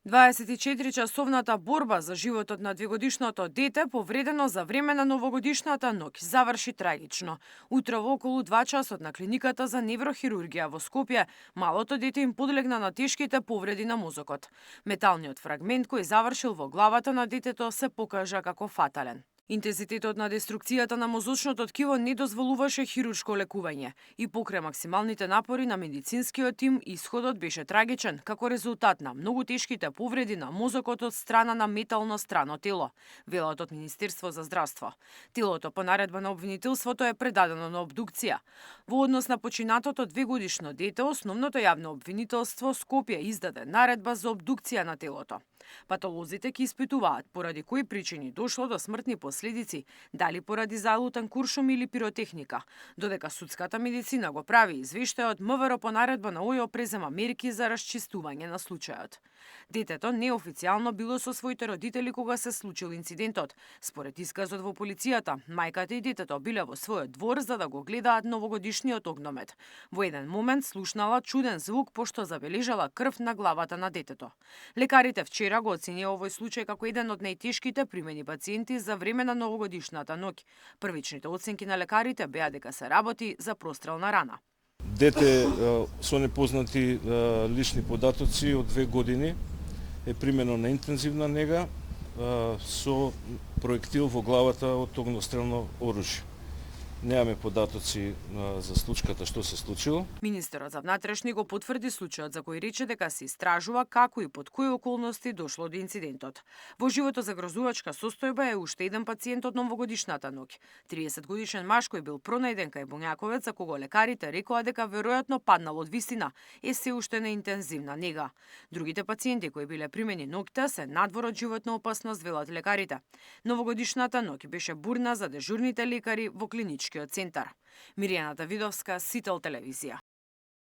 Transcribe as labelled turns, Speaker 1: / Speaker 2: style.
Speaker 1: 24-часовната борба за животот на двегодишното дете, повредено за време на новогодишната ноќ, заврши трагично. Утрово околу 2 часот на клиниката за неврохирургија во Скопје, малото дете им подлегна на тешките повреди на мозокот. Металниот фрагмент кој завршил во главата на детето се покажа како фатален. Интензитетот на деструкцијата на мозочното ткиво не дозволуваше хируршко лекување и покрај максималните напори на медицинскиот тим, исходот беше трагичен како резултат на многу тешките повреди на мозокот од страна на метално страно тело, велат од Министерство за здравство. Телото по наредба на обвинителството е предадено на обдукција. Во однос на починатото 2-годишно дете, основното јавно обвинителство Скопје издаде наредба за обдукција на телото. Патолозите ќе испитуваат поради кои причини дошло до смртни последици, дали поради залутен куршум или пиротехника, додека судската медицина го прави извештајот, МВР по наредба на ОЈО презема мерки за расчистување на случајот. Детето неофицијално било со своите родители кога се случил инцидентот. Според исказот во полицијата, мајката и детето биле во својот двор за да го гледаат новогодишниот огномет. Во еден момент слушнала чуден звук пошто забележала крв на главата на детето. Лекарите вчера го оценија овој случај како еден од најтешките примени пациенти за време на новогодишната ноќ. Првичните оценки на лекарите беа дека се работи за прострелна рана.
Speaker 2: Дете со непознати лични податоци од 2 години е примено на интензивна нега со проектил во главата од огнестрелно оружје. Немаме податоци за случката што се случило.
Speaker 1: Министерот за внатрешни го потврди случајот за кој рече дека се истражува како и под кои околности дошло до инцидентот. Во животозагрозувачка состојба е уште еден пациент од новогодишната ноќ. 30-годишен маж кој бил пронајден кај Боњаковец, за кого лекарите рекоа дека веројатно паднал од висина, е се уште на интензивна нега. Другите пациенти кои биле примени ноќта се надвор од животна опасност, велат лекарите. Новогодишната ноќ беше бурна за дежурните лекари во клиничкиот центар. Миријана Давидовска, Сител телевизија.